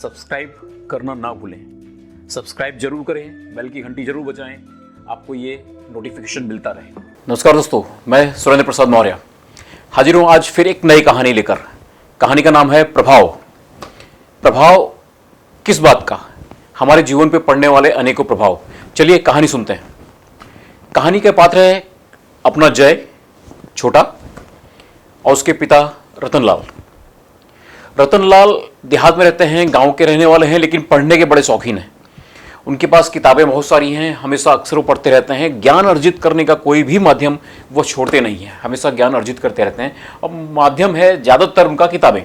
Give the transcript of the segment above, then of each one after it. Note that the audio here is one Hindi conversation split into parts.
सब्सक्राइब करना ना भूलें। सब्सक्राइब जरूर करें, बेल की घंटी जरूर बजाएं, आपको ये नोटिफिकेशन मिलता रहे। नमस्कार दोस्तों, मैं सुरेंद्र प्रसाद मौर्य हाजिर हूँ आज फिर एक नई कहानी लेकर। कहानी का नाम है प्रभाव। प्रभाव किस बात का? हमारे जीवन पे पड़ने वाले अनेकों प्रभाव। चलिए कहानी सुनते हैं। कहानी के पात्र है अपना जय छोटा और उसके पिता रतनलाल। रतनलाल देहात में रहते हैं, गांव के रहने वाले हैं, लेकिन पढ़ने के बड़े शौकीन हैं। उनके पास किताबें बहुत सारी हैं, हमेशा अक्सर वो पढ़ते रहते हैं। ज्ञान अर्जित करने का कोई भी माध्यम वो छोड़ते नहीं हैं, हमेशा ज्ञान अर्जित करते रहते हैं। और माध्यम है ज़्यादातर उनका किताबें।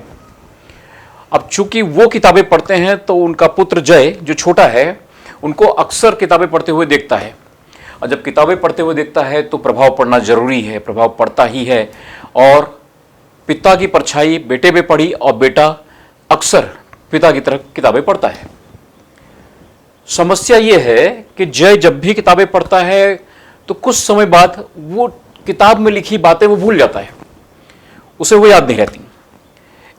अब चूंकि वो किताबें पढ़ते हैं तो उनका पुत्र जय जो छोटा है उनको अक्सर किताबें पढ़ते हुए देखता है। और जब किताबें पढ़ते हुए देखता है तो प्रभाव पड़ना जरूरी है, प्रभाव पड़ता ही है। और पिता की परछाई बेटे पे पड़ी और बेटा अक्सर पिता की तरफ किताबें पढ़ता है। समस्या यह है कि जय जब भी किताबें पढ़ता है तो कुछ समय बाद वो किताब में लिखी बातें वो भूल जाता है, उसे वो याद नहीं रहती।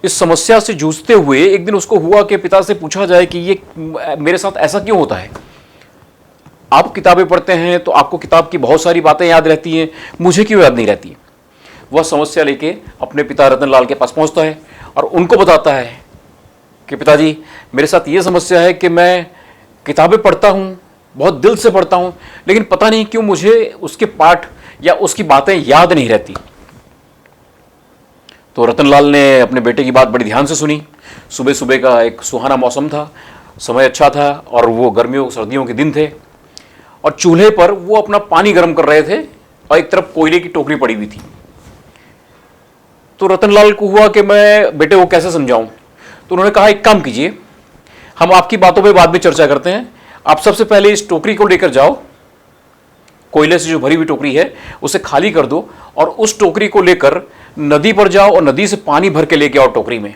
इस समस्या से जूझते हुए एक दिन उसको हुआ कि पिता से पूछा जाए कि ये मेरे साथ ऐसा क्यों होता है? आप किताबें पढ़ते हैं तो आपको किताब की बहुत सारी बातें याद रहती हैं, मुझे क्यों याद नहीं रहती? वह समस्या लेके अपने पिता रतनलाल के पास पहुंचता है और उनको बताता है कि पिताजी, मेरे साथ ये समस्या है कि मैं किताबें पढ़ता हूँ, बहुत दिल से पढ़ता हूँ, लेकिन पता नहीं क्यों मुझे उसके पाठ या उसकी बातें याद नहीं रहती। तो रतनलाल ने अपने बेटे की बात बड़ी ध्यान से सुनी। सुबह सुबह का एक सुहाना मौसम था, समय अच्छा था और वो गर्मियों सर्दियों के दिन थे। और चूल्हे पर वो अपना पानी गर्म कर रहे थे और एक तरफ कोयले की टोकरी पड़ी हुई थी। तो रतनलाल को हुआ कि मैं बेटे को कैसे समझाऊं। तो उन्होंने कहा, एक काम कीजिए, हम आपकी बातों पे बाद में चर्चा करते हैं। आप सबसे पहले इस टोकरी को लेकर जाओ, कोयले से जो भरी हुई टोकरी है उसे खाली कर दो और उस टोकरी को लेकर नदी पर जाओ और नदी से पानी भर के लेके आओ टोकरी में।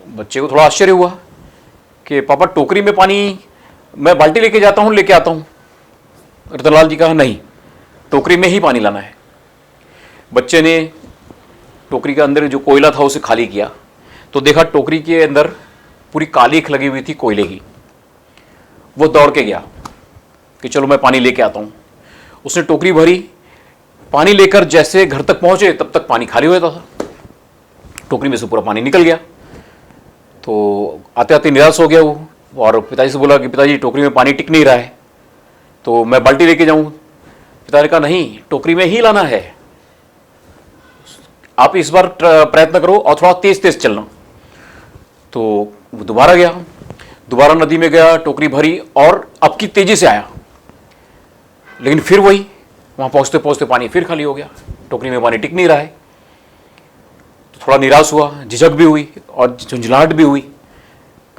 बच्चे को थोड़ा आश्चर्य हुआ कि पापा टोकरी में पानी मैं बाल्टी लेके जाता हूं, लेके आता हूं। रतनलाल जी कहा, नहीं, टोकरी में ही पानी लाना है। बच्चे ने टोकरी के अंदर जो कोयला था उसे खाली किया तो देखा टोकरी के अंदर पूरी कालीख लगी हुई थी कोयले की। वो दौड़ के गया कि चलो मैं पानी लेके आता हूं। उसने टोकरी भरी, पानी लेकर जैसे घर तक पहुंचे तब तक पानी खाली हो जाता था, टोकरी में से पूरा पानी निकल गया। तो आते आते निराश हो गया वो और पिताजी से बोला कि पिताजी, टोकरी में पानी टिक नहीं रहा है, तो मैं बाल्टी लेके जाऊं। पिता ने कहा, नहीं, टोकरी में ही लाना है, आप इस बार प्रयत्न करो और थोड़ा तेज तेज चलना। तो वो दोबारा गया, दोबारा नदी में गया, टोकरी भरी और अब की तेजी से आया, लेकिन फिर वही, वहां पहुंचते पहुंचते पानी फिर खाली हो गया, टोकरी में पानी टिक नहीं रहा है। तो थोड़ा निराश हुआ, झिझक भी हुई और झुंझलाहट भी हुई।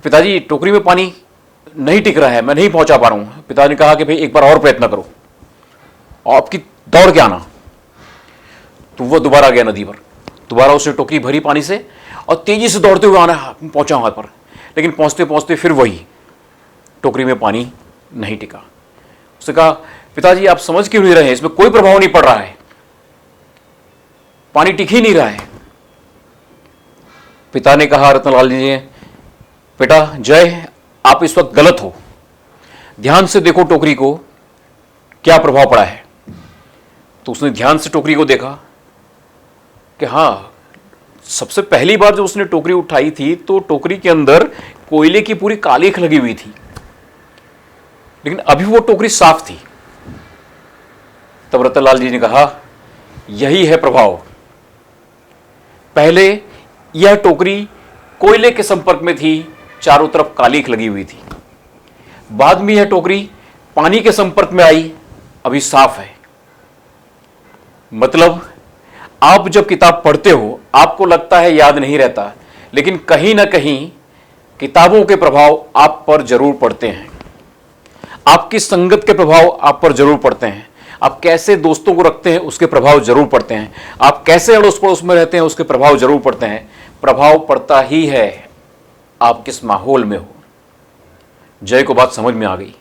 पिताजी, टोकरी में पानी नहीं टिक रहा है, मैं नहीं पहुंचा पा रहा हूं। पिता ने कहा कि भाई एक बार और प्रयत्न करो और आपकी दौड़ के आना। तो वो दोबारा गया नदी पर, दोबारा उसने टोकरी भरी पानी से और तेजी से दौड़ते हुए आना पहुंचा वहां पर, लेकिन पहुंचते पहुंचते फिर वही, टोकरी में पानी नहीं टिका। उसने कहा, पिताजी आप समझ क्यों नहीं रहे हैं, इसमें कोई प्रभाव नहीं पड़ रहा है, पानी टिक ही नहीं रहा है। पिता ने कहा रतनलाल जी ने, बेटा जय, आप इस वक्त गलत हो, ध्यान से देखो टोकरी को क्या प्रभाव पड़ा है। तो उसने ध्यान से टोकरी को देखा कि हाँ, सबसे पहली बार जब उसने टोकरी उठाई थी तो टोकरी के अंदर कोयले की पूरी कालीख लगी हुई थी, लेकिन अभी वो टोकरी साफ थी। तब रतनलाल जी ने कहा, यही है प्रभाव। पहले यह टोकरी कोयले के संपर्क में थी, चारों तरफ कालीख लगी हुई थी। बाद में यह टोकरी पानी के संपर्क में आई, अभी साफ है। मतलब आप जब किताब पढ़ते हो आपको लगता है याद नहीं रहता, लेकिन कहीं ना कहीं किताबों के प्रभाव आप पर जरूर पड़ते हैं। आपकी संगत के प्रभाव आप पर जरूर पड़ते हैं। आप कैसे दोस्तों को रखते हैं उसके प्रभाव जरूर पड़ते हैं। आप कैसे अड़ोस पड़ोस में रहते हैं उसके प्रभाव जरूर पड़ते हैं। प्रभाव पड़ता ही है, आप किस माहौल में हो। जय को बात समझ में आ गई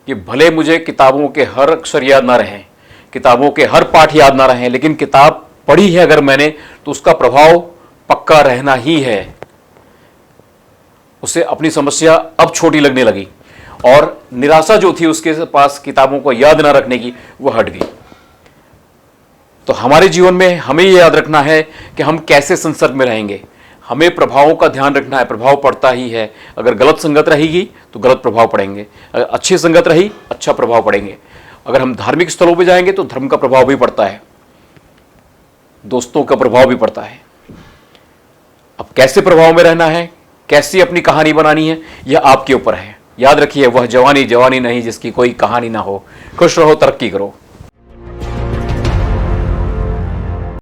कि भले मुझे किताबों के हर अक्षर याद ना रहें, किताबों के हर पाठ याद ना रहें, लेकिन किताब पढ़ी है अगर मैंने तो उसका प्रभाव पक्का रहना ही है। उसे अपनी समस्या अब छोटी लगने लगी और निराशा जो थी उसके पास किताबों को याद ना रखने की, वो हट गई। तो हमारे जीवन में हमें ये याद रखना है कि हम कैसे संसर्ग में रहेंगे। हमें प्रभावों का ध्यान रखना है, प्रभाव पड़ता ही है। अगर गलत संगत रहेगी तो गलत प्रभाव पड़ेंगे, अगर अच्छी संगत रही अच्छा प्रभाव पड़ेंगे। अगर हम धार्मिक स्थलों पर जाएंगे तो धर्म का प्रभाव भी पड़ता है, दोस्तों का प्रभाव भी पड़ता है। अब कैसे प्रभाव में रहना है, कैसी अपनी कहानी बनानी है, यह आपके ऊपर है। याद रखिए, वह जवानी जवानी नहीं जिसकी कोई कहानी ना हो। खुश रहो, तरक्की करो।